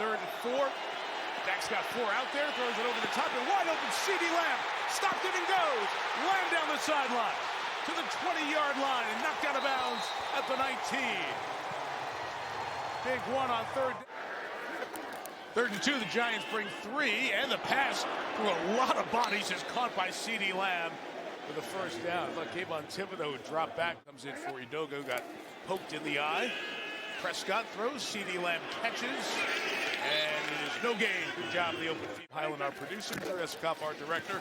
3rd and 4. Dak's got 4 out there, throws it over the top, and wide open CeeDee Lamb. Stopped it and goes. Lamb down the sideline to the 20-yard line and knocked out of bounds at the 19. Big one on 3rd and 2. The Giants bring 3, and the pass through a lot of bodies is caught by CeeDee Lamb for the first down. I thought Kayvon Thibodeau would drop back. Comes in for Udoka, got poked in the eye. Prescott throws, CeeDee Lamb catches, and it is no gain. Good job of the open field. Highland, our producer, Chris Kopp, our director.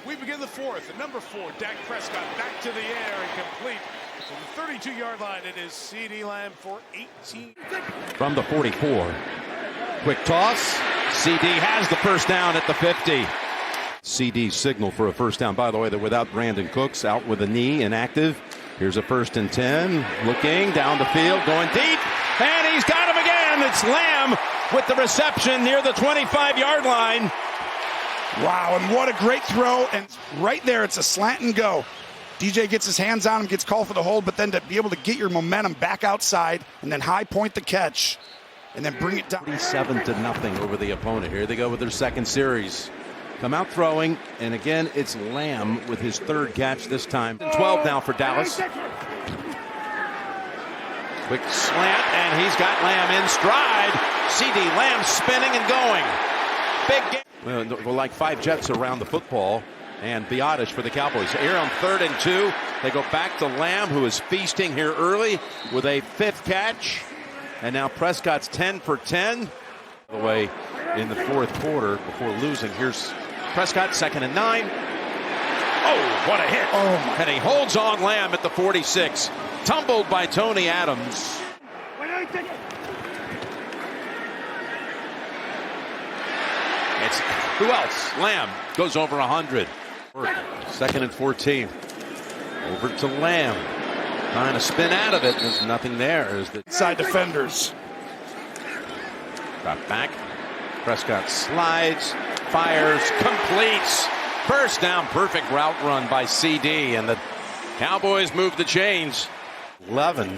We begin the 4th. The number 4, Dak Prescott, back to the air and complete. To the 32-yard line, it is CeeDee Lamb for 18. From the 44. Quick toss. CeeDee has the first down at the 50. CeeDee signal for a first down. By the way, they're without Brandon Cooks, out with a knee, inactive. Here's a 1st and 10. Looking down the field, going deep. And he's got him again. It's Lamb with the reception near the 25-yard line. Wow, and what a great throw. And right there, it's a slant and go. DJ gets his hands on him, gets called for the hold, but then to be able to get your momentum back outside and then high point the catch and then bring it down. 47-0 over the opponent. Here they go with their second series. Come out throwing, and again, it's Lamb with his 3rd catch this time. 12 now for Dallas. Quick slant, and he's got Lamb in stride. CeeDee Lamb spinning and going. Big game. Well, like 5 Jets around the football, and Biotish for the Cowboys. Here on 3rd and 2, they go back to Lamb, who is feasting here early with a 5th catch. And now Prescott's 10 for 10. The way in the 4th quarter before losing. Here's Prescott, 2nd and 9. Oh, what a hit. Oh, and he holds on Lamb at the 46. Tumbled by Tony Adams. It's who else? Lamb goes over 100. 2nd and 14. Over to Lamb. Trying to spin out of it. There's nothing there. There's the inside defenders. Drop back. Prescott slides, fires, completes. First down, perfect route run by CeeDee, and the Cowboys move the chains. 11.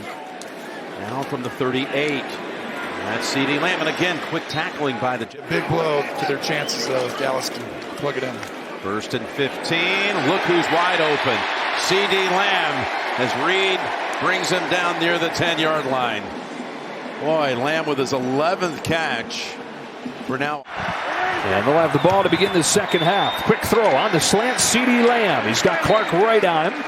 Now from the 38. That's CeeDee Lamb, and again, quick tackling by the big blow to their chances. Dallas can plug it in. 1st and 15. Look who's wide open. CeeDee Lamb as Reed brings him down near the 10-yard line. Boy, Lamb with his 11th catch. For now. And they'll have the ball to begin the second half. Quick throw on the slant, CeeDee Lamb. He's got Clark right on him.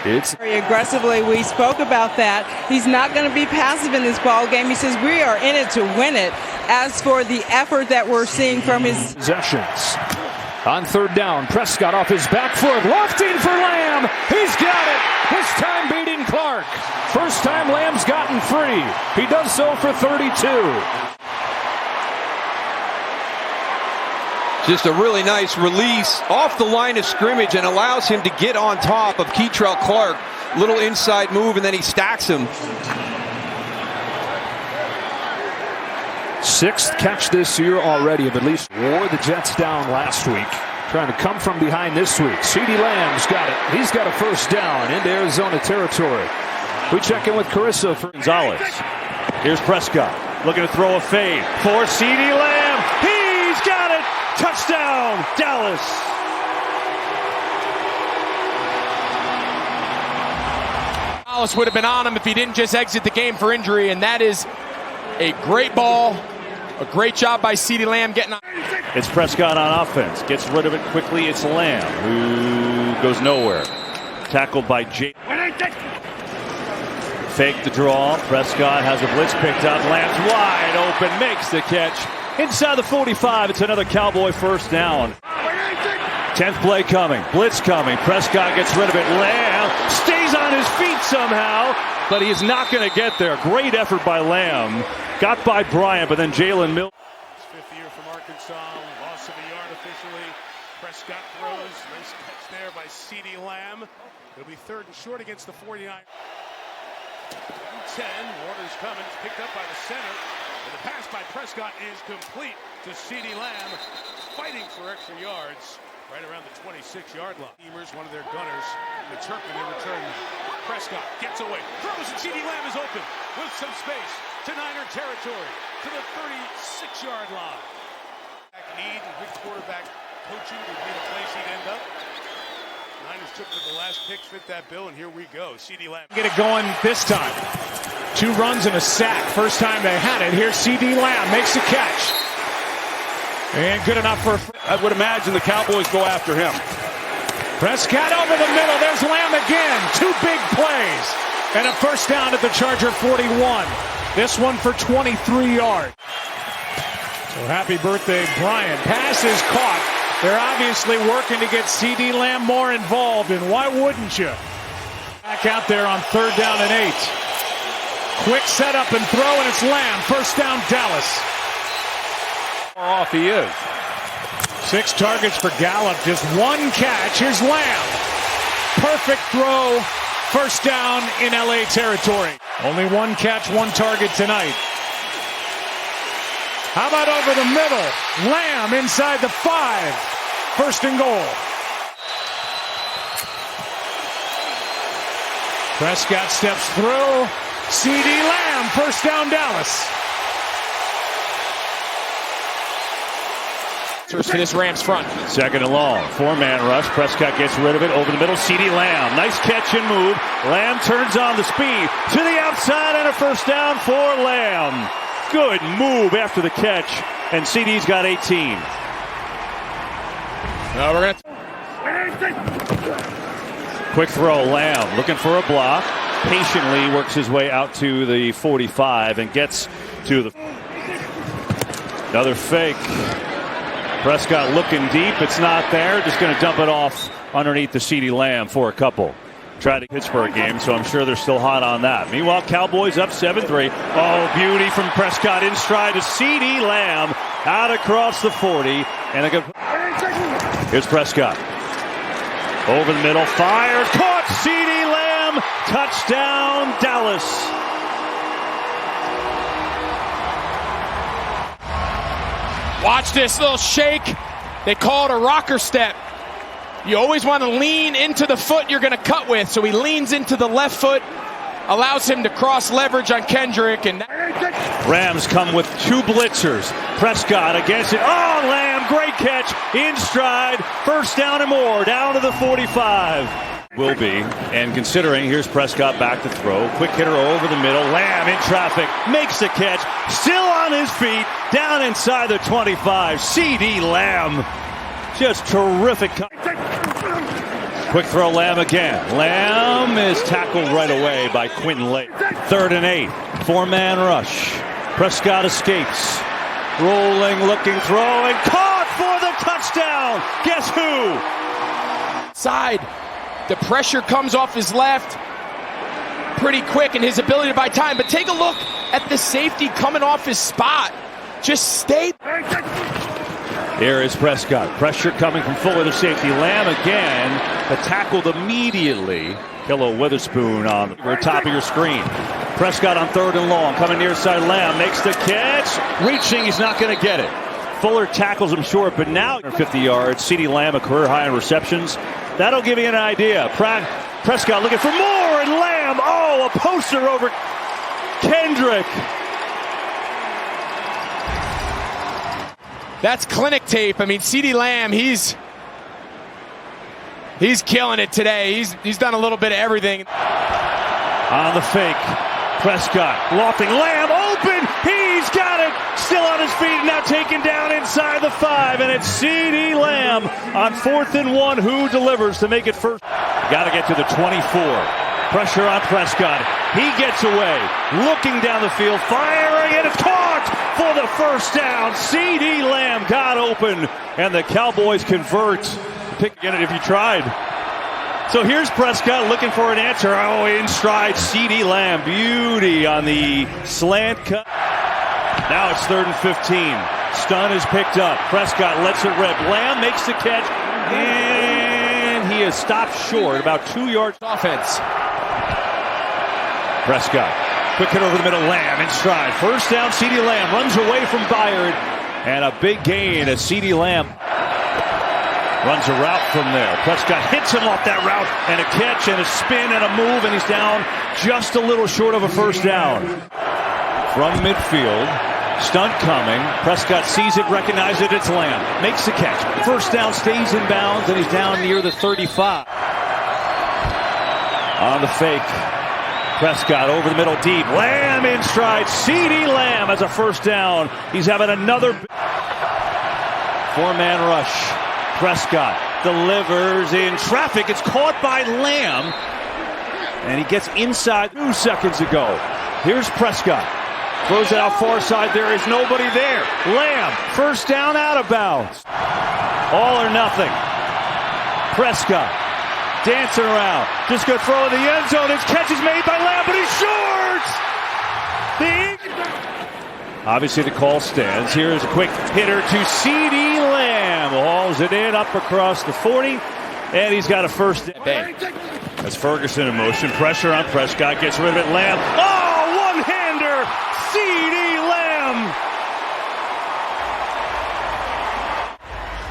It's very aggressively. We spoke about that. He's not going to be passive in this ball game. He says we are in it to win it. As for the effort that we're seeing from his possessions. On 3rd down, Prescott off his back foot, lofting for Lamb. He's got it. This time beating Clark. First time Lamb's gotten free. He does so for 32. Just a really nice release off the line of scrimmage and allows him to get on top of Keitrell Clark. Little inside move, and then he stacks him. 6th catch this year already, of at least wore the Jets down last week. Trying to come from behind this week. CeeDee Lamb's got it. He's got a first down into Arizona territory. We check in with Carissa for Gonzalez. Here's Prescott looking to throw a fade for CeeDee Lamb. He's got it. Touchdown, Dallas. Dallas would have been on him if he didn't just exit the game for injury, and that is a great ball. A great job by CeeDee Lamb getting on. It's Prescott on offense. Gets rid of it quickly. It's Lamb, who goes nowhere. Tackled by Jay. Fake the draw. Prescott has a blitz picked up. Lamb's wide open. Makes the catch. Inside the 45. It's another Cowboy first down. 10th play coming. Blitz coming. Prescott gets rid of it. Lamb stays on his feet somehow, but he is not going to get there. Great effort by Lamb. Got by Bryant, but then Jalen Mills. 5th year from Arkansas. Loss of a yard officially. Prescott throws. Nice catch there by CeeDee Lamb. It'll be 3rd and short against the 49. 10. Warner's coming. It's picked up by the center. And the pass by Prescott is complete to CeeDee Lamb. Fighting for extra yards. Right around the 26-yard line. Teamers, one of their gunners, the Turpin in return. Prescott gets away, throws, and CeeDee Lamb is open with some space to Niner territory. to the 36-yard line. Need a good quarterback coaching would be the place he'd end up. Niners took with the last pick, fit that bill, and here we go. CeeDee Lamb. Get it going this time. 2 runs and a sack. First time they had it. Here's CeeDee Lamb, makes a catch. And good enough for... I would imagine the Cowboys go after him. Prescott over the middle. There's Lamb again. 2 big plays. And a first down at the Charger 41. This one for 23 yards. So happy birthday, Brian. Pass is caught. They're obviously working to get CeeDee Lamb more involved, and why wouldn't you? Back out there on 3rd down and 8. Quick setup and throw, and it's Lamb. First down, Dallas. Far off he is. 6 targets for Gallup, just 1 catch. Here's Lamb. Perfect throw. First down in LA territory. Only 1 catch, 1 target tonight. How about over the middle? Lamb inside the 5. First and goal. Prescott steps through. CeeDee Lamb, first down Dallas. For this Rams front. 2nd and long. 4-man rush. Prescott gets rid of it. Over the middle. CeeDee Lamb. Nice catch and move. Lamb turns on the speed. To the outside and a first down for Lamb. Good move after the catch. And CeeDee's got 18. Now we're gonna... Quick throw. Lamb looking for a block. Patiently works his way out to the 45 and gets to the... Another fake. Prescott looking deep. It's not there. Just going to dump it off underneath the CeeDee Lamb for a couple. Tried the Pittsburgh game, so I'm sure they're still hot on that. Meanwhile, Cowboys up 7-3. Oh, beauty from Prescott in stride to CeeDee Lamb out across the 40. And a good... Here's Prescott. Over the middle. Fires. Caught. CeeDee Lamb. Touchdown, Dallas. Watch this little shake. They call it a rocker step. You always want to lean into the foot you're going to cut with. So he leans into the left foot, allows him to cross leverage on Kendrick. And Rams come with 2 blitzers. Prescott against it. Oh, Lamb, great catch in stride. First down and more, down to the 45. Will be. And considering, here's Prescott back to throw. Quick hitter over the middle. Lamb in traffic. Makes the catch. Still on his feet. Down inside the 25. CeeDee Lamb. Just terrific. Quick throw, Lamb again. Lamb is tackled right away by Quentin Lake. 3rd and 8. 4-man rush. Prescott escapes. Rolling, looking, throwing. Caught for the touchdown. Guess who? Side. The pressure comes off his left pretty quick and his ability to buy time. But take a look at the safety coming off his spot. Just stay. Here is Prescott. Pressure coming from Fuller, the safety. Lamb again, but tackled immediately. Hello, Witherspoon on the top of your screen. Prescott on 3rd and long. Coming near side. Lamb makes the catch. Reaching, he's not going to get it. Fuller tackles him short, but now 50 yards. CeeDee Lamb, a career high in receptions. That'll give you an idea. Prescott looking for more, and Lamb, oh, a poster over Kendrick. That's clinic tape. I mean, CeeDee Lamb, he's killing it today. He's done a little bit of everything. On the fake, Prescott lofting. Lamb open. He's got it. Still on his feet, now taken down inside the 5, and it's CeeDee Lamb on 4th and 1. Who delivers to make it first? Got to get to the 24. Pressure on Prescott. He gets away. Looking down the field, firing, and it's caught for the first down. CeeDee Lamb got open, and the Cowboys convert. Pick again if you tried. So here's Prescott looking for an answer. Oh, in stride, CeeDee Lamb. Beauty on the slant cut. Now it's 3rd and 15. Stun is picked up. Prescott lets it rip. Lamb makes the catch, and he is stopped short, about 2 yards. Offense. Prescott, quick hit over the middle. Lamb in stride. First down, CeeDee Lamb runs away from Byard, and a big gain as CeeDee Lamb runs a route from there. Prescott hits him off that route, and a catch, and a spin, and a move, and he's down just a little short of a first down. From midfield, Stunt coming. Prescott sees it, recognizes it. It's Lamb. Makes the catch. First down, stays in bounds, and he's down near the 35. On the fake. Prescott over the middle deep. Lamb in stride. CeeDee Lamb has a first down. He's having another four-man rush. Prescott delivers in traffic. It's caught by Lamb. And he gets inside 2 seconds ago. Here's Prescott. Throws it out far side. There is nobody there. Lamb, first down, out of bounds. All or nothing. Prescott dancing around. Just going to throw in the end zone. His catch is made by Lamb, but he's short. Obviously the call stands. Here's a quick hitter to CeeDee Lamb. Hauls it in up across the 40. And he's got a first down. That's Ferguson in motion. Pressure on Prescott. Gets rid of it. Lamb. Oh, one-hander. CeeDee Lamb.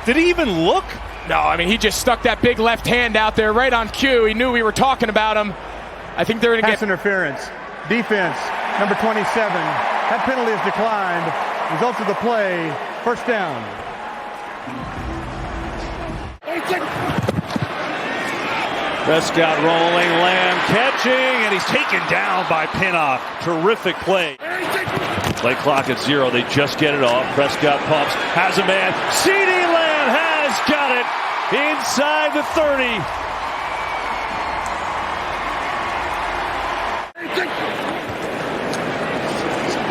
Did he even look? No, I mean, he just stuck that big left hand out there right on cue. He knew we were talking about him. I think they're going to get interference. Defense, number 27. That penalty is declined. Results of the play, first down. Prescott rolling, Lamb catching, and he's taken down by Pinnock. Terrific play. Play clock at 0. They just get it off. Prescott pumps, has a man. CeeDee Lamb has got it inside the 30.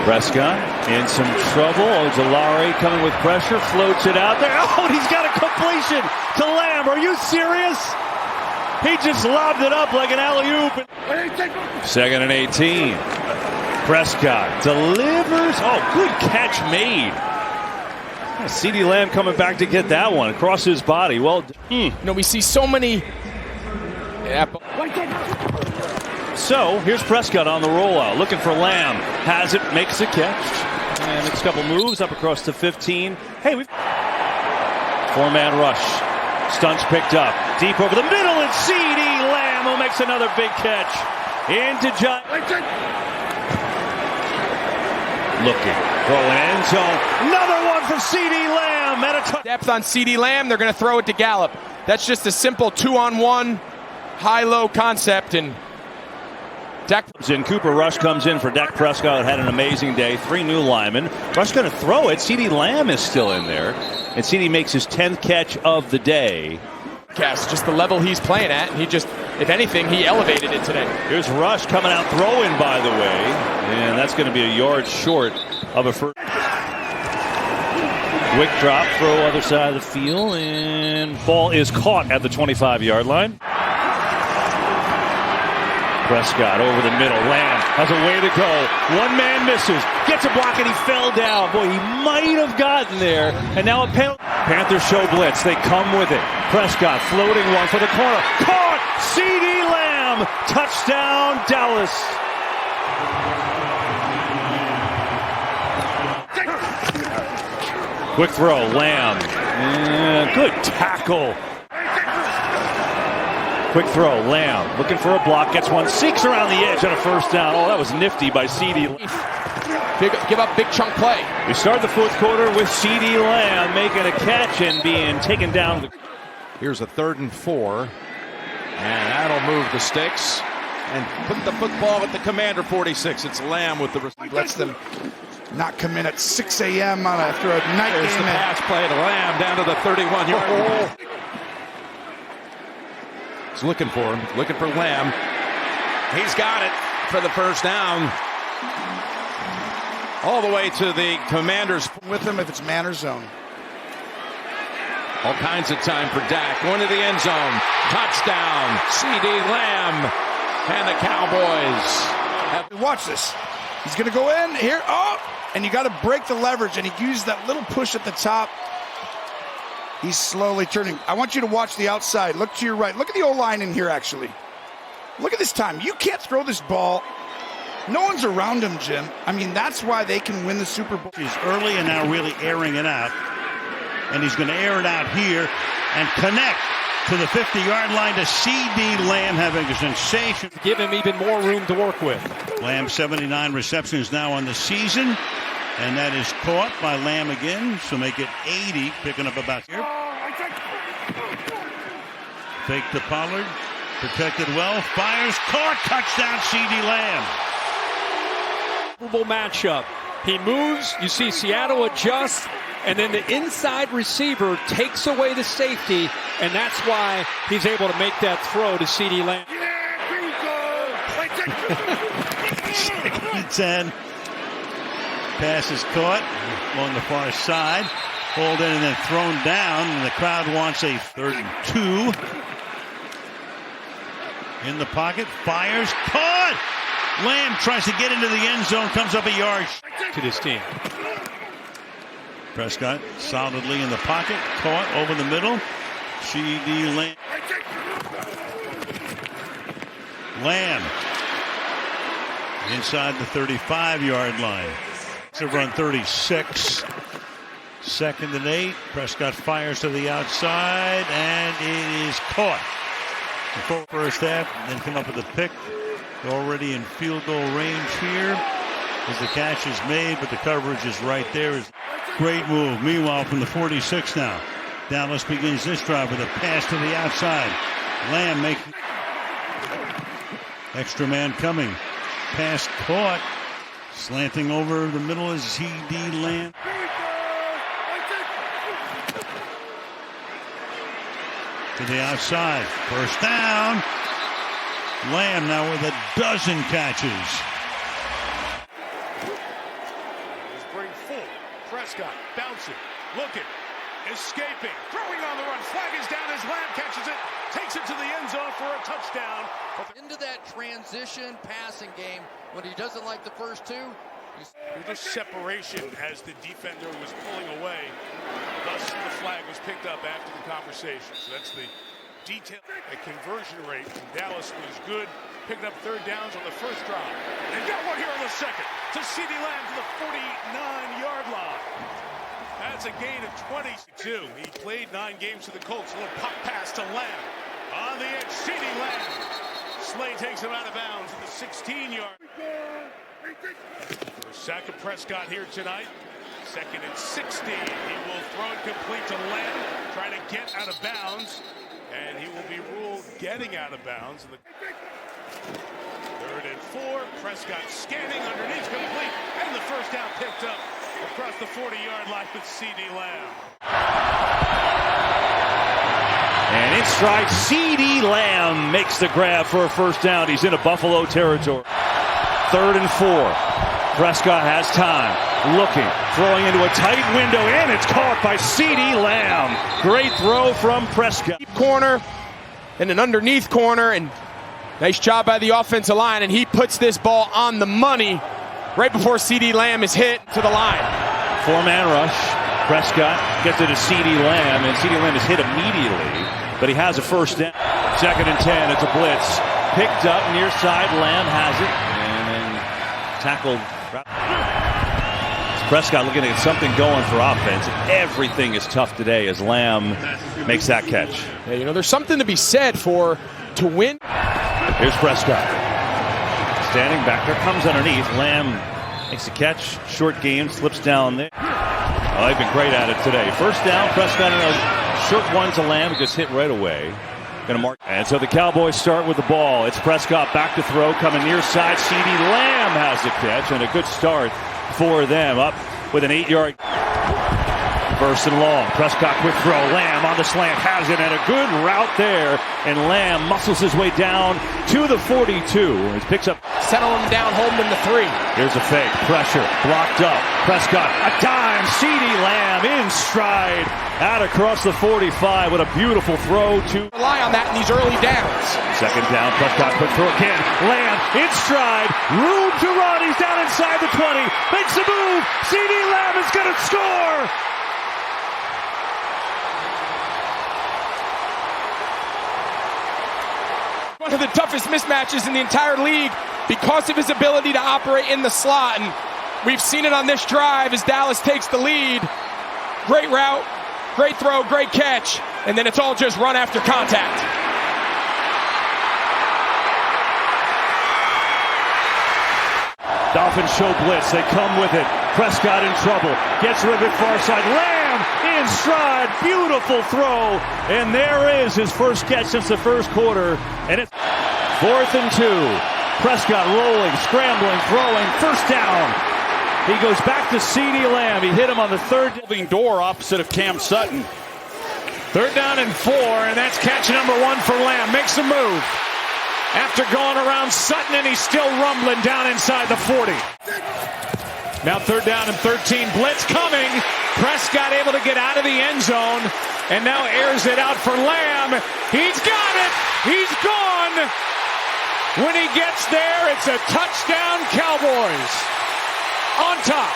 Prescott in some trouble. Ojolari coming with pressure, floats it out there. Oh, and he's got a completion to Lamb. Are you serious? He just lobbed it up like an alley-oop. 2nd and 18. Prescott delivers. Oh, good catch made. CeeDee Lamb coming back to get that one across his body. Well, we see so many. So here's Prescott on the rollout, looking for Lamb. Has it, makes the catch, and makes a couple moves up across the 15. Hey, we've four-man rush. Stunts picked up deep over the middle, and CeeDee Lamb who makes another big catch into John. Looking, throwing end zone. Another one for CeeDee Lamb. Depth on CeeDee Lamb. They're going to throw it to Gallup. That's just a simple 2-on-1 high-low concept, and Cooper Rush comes in for Dak Prescott. Had an amazing day. 3 new linemen. Rush going to throw it. CeeDee Lamb is still in there. And CeeDee makes his 10th catch of the day. Just the level he's playing at. And he just, if anything, he elevated it today. Here's Rush coming out throwing, by the way. And that's going to be a yard short of a first. Quick drop, throw other side of the field. And ball is caught at the 25-yard line. Prescott over the middle. Lamb has a way to go. One man misses. Gets a block and he fell down. Boy, he might have gotten there. And now a penalty. Panthers show blitz. They come with it. Prescott floating one for the corner. Caught! CeeDee Lamb. Touchdown, Dallas. Quick throw. Lamb. Good tackle. Quick throw, Lamb looking for a block, gets one, seeks around the edge on a first down. Oh, that was nifty by CeeDee. Give up big chunk play. We start the 4th quarter with CeeDee Lamb making a catch and being taken down. Here's a 3rd and 4, and that'll move the sticks and put the football at the Commander 46. It's Lamb with the. He lets them not come in at 6 a.m. after a night There's game. The pass play to Lamb down to the 31-yard line. He's looking for him, looking for Lamb. He's got it for the first down. All the way to the Commanders. With him if it's man or zone. All kinds of time for Dak. Going to the end zone. Touchdown. CeeDee Lamb and the Cowboys. Watch this. He's going to go in here. Oh, and you got to break the leverage, and he used that little push at the top. He's slowly turning. I want you to watch the outside. Look to your right. Look at the O-line in here, actually. Look at this time. You can't throw this ball. No one's around him, Jim. I mean, that's why they can win the Super Bowl. He's early and now really airing it out. And he's going to air it out here and connect to the 50-yard line to CeeDee Lamb, having a sensation. Give him even more room to work with. Lamb, 79 receptions now on the season. And that is caught by Lamb again, so make it 80, picking up about here. Fake to Pollard, protected well, fires, caught, touchdown CeeDee Lamb. Matchup. He moves, you see Seattle adjust, and then the inside receiver takes away the safety, and that's why he's able to make that throw to CeeDee Lamb. 10. Pass is caught along the far side. Hold in and then thrown down. And the crowd wants a 3rd and 2. In the pocket. Fires. Caught! Lamb tries to get into the end zone. Comes up a yard. To this team. Prescott solidly in the pocket. Caught over the middle. CeeDee Lamb. Lamb. Inside the 35-yard line. To run 36. 2nd and 8. Prescott fires to the outside, and it is caught. The first half, then come up with a pick. Already in field goal range here. As the catch is made, but the coverage is right there. Great move. Meanwhile, from the 46 now. Dallas begins this drive with a pass to the outside. Lamb making. Extra man coming. Pass caught. Slanting over the middle is CeeDee Lamb. To the outside. First down. Lamb now with a dozen catches. Spring full. Prescott bouncing, looking, escaping, throwing on the run. Flag is down as Lamb catches it, takes it to the end zone for a touchdown. Into that transition passing game when he doesn't like the first two. Just separation as the defender was pulling away. Thus, the flag was picked up after the conversation. So that's the detail. A conversion rate from Dallas was good. Picking up 3rd downs on the first drive. And got one here on the second. To CeeDee Lamb to the 49-yard line. That's a gain of 22. He played 9 games for the Colts. A little pop pass to Lamb. On the edge, CeeDee Lamb. Slay takes him out of bounds at the 16-yard. Sack of Prescott here tonight. 2nd and 16. He will throw it complete to Lamb, trying to get out of bounds, and he will be ruled getting out of bounds. 3rd and 4. Prescott scanning underneath, complete, and the first down picked up across the 40-yard line with CeeDee Lamb. And in stride, CeeDee Lamb makes the grab for a first down. He's into Buffalo territory. 3rd and 4. Prescott has time, looking, throwing into a tight window, and it's caught by CeeDee Lamb. Great throw from Prescott. Deep corner and an underneath corner, and nice job by the offensive line, and he puts this ball on the money right before CeeDee Lamb is hit to the line. 4-man rush. Prescott gets it to CeeDee Lamb, and CeeDee Lamb is hit immediately, but he has a first down. 2nd and 10, it's a blitz. Picked up near side, Lamb has it, and then tackled. Prescott looking to get something going for offense. Everything is tough today as Lamb makes that catch. Yeah, you know, there's something to be said for to win. Here's Prescott. Standing back, there comes underneath. Lamb makes a catch. Short game, slips down there. Oh, they've been great at it today. First down, Prescott in a short one to Lamb, who gets hit right away. Gonna mark. And so the Cowboys start with the ball. It's Prescott back to throw, coming near side. CeeDee Lamb has the catch, and a good start for them. Up with an 8-yard. First and long. Prescott quick throw. Lamb on the slant has it, and a good route there. And Lamb muscles his way down to the 42. He picks up. Settle him down, hold him in the 3. Here's a fake. Pressure. Blocked up. Prescott. A dime. CeeDee Lamb in stride. Out across the 45. What a beautiful throw to. Rely on that in these early downs. 2nd down. Prescott quick throw again. Lamb in stride. Room to run. He's down inside the 20. Makes a move. CeeDee Lamb is going to score. One of the toughest mismatches in the entire league because of his ability to operate in the slot. And we've seen it on this drive as Dallas takes the lead. Great route, great throw, great catch. And then it's all just run after contact. Dolphins show blitz. They come with it. Prescott in trouble. Gets rid of it far side. Lamb in stride. Beautiful throw. And there is his first catch since the first quarter. And it's 4th and 2. Prescott rolling, scrambling, throwing. First down. He goes back to CeeDee Lamb. He hit him on the third door opposite of Cam Sutton. 3rd down and 4. And that's catch number 1 for Lamb. Makes a move. After going around Sutton, and he's still rumbling down inside the 40. Now 3rd down and 13. Blitz coming. Prescott able to get out of the end zone. And now airs it out for Lamb. He's got it. He's gone. When he gets there, it's a touchdown Cowboys. On top.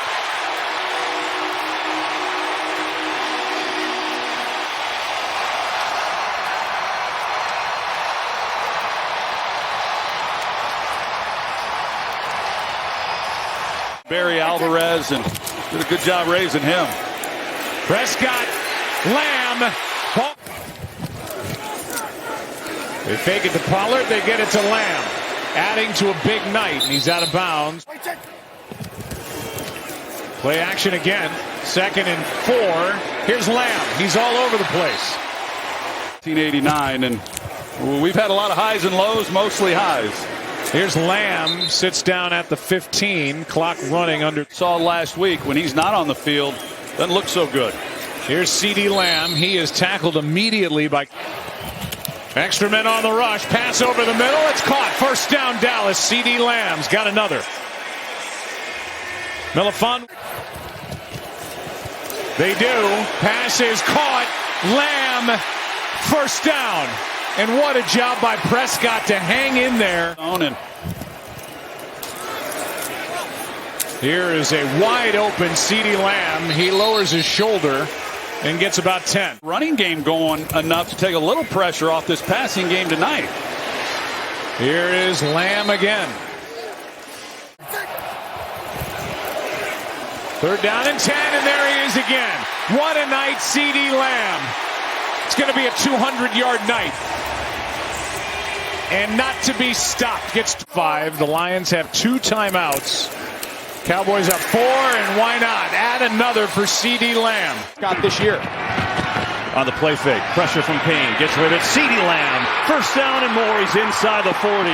Barry Alvarez, and did a good job raising him. Prescott, Lamb. They fake it to Pollard. They get it to Lamb. Adding to a big night. He's out of bounds. Play action again. 2nd and 4. Here's Lamb. He's all over the place. 1989, and we've had a lot of highs and lows, mostly highs. Here's Lamb, sits down at the 15, clock running under. Saw last week when he's not on the field, doesn't look so good. Here's CeeDee Lamb. He is tackled immediately by extra men on the rush. Pass over the middle. It's caught. First down, Dallas. CeeDee Lamb's got another. Milifant. They do. Pass is caught. Lamb, first down. And what a job by Prescott to hang in there. Here is a wide open CeeDee Lamb. He lowers his shoulder and gets about 10. Running game going enough to take a little pressure off this passing game tonight. Here is Lamb again. 3rd down and 10, and there he is again. What a night, CeeDee Lamb. It's going to be a 200-yard night. And not to be stopped. Gets 5. The Lions have 2 timeouts. Cowboys up 4, and why not? Add another for CeeDee Lamb. Got this year. On the play fake. Pressure from Payne. Gets rid of it. CeeDee Lamb. First down and more. He's inside the 40.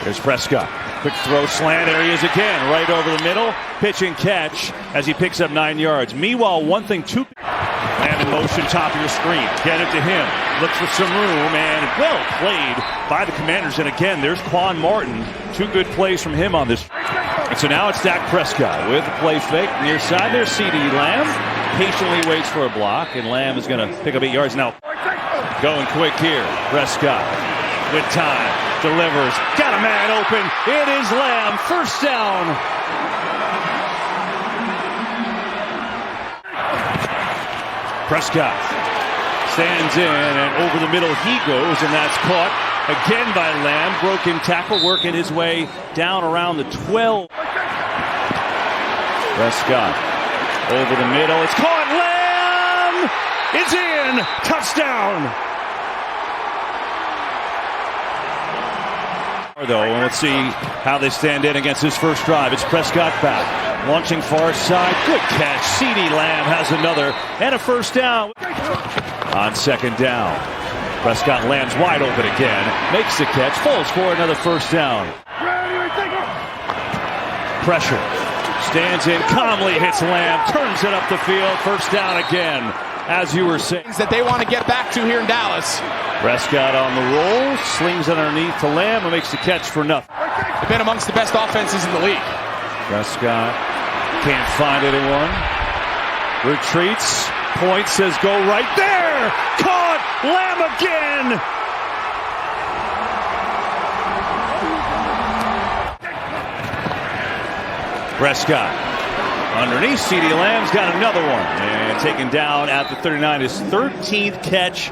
There's Prescott. Quick throw, slant. There he is again. Right over the middle. Pitch and catch as he picks up 9 yards. Meanwhile, Lamb in motion, top of your screen. Get it to him. Looks for some room, and well played by the Commanders. And again, there's Quan Martin. 2 good plays from him on this. And so now it's Dak Prescott with the play fake. Near side, there's CeeDee Lamb. Patiently waits for a block, and Lamb is going to pick up 8 yards. Now going quick here. Prescott with time. Delivers. Got a man open. It is Lamb. First down. Prescott stands in, and over the middle he goes, and that's caught again by Lamb. Broken tackle, working his way down around the 12. Prescott over the middle. It's caught. Lamb is in. Touchdown. Though, and let's see how they stand in against this first drive. It's Prescott back, launching far side. Good catch. CeeDee Lamb has another and a first down. On 2nd down, Prescott lands wide open again, makes the catch, falls for another first down. Pressure, stands in calmly, hits Lamb, turns it up the field, first down again. As you were saying, That they want to get back to here in Dallas. Prescott on the roll, slings it underneath to Lamb, and makes the catch for nothing. They've been amongst the best offenses in the league. Prescott can't find anyone. Retreats, point says go right there. Caught. Lamb again. Prescott underneath. CeeDee Lamb's got another one, and taken down at the 39. His 13th catch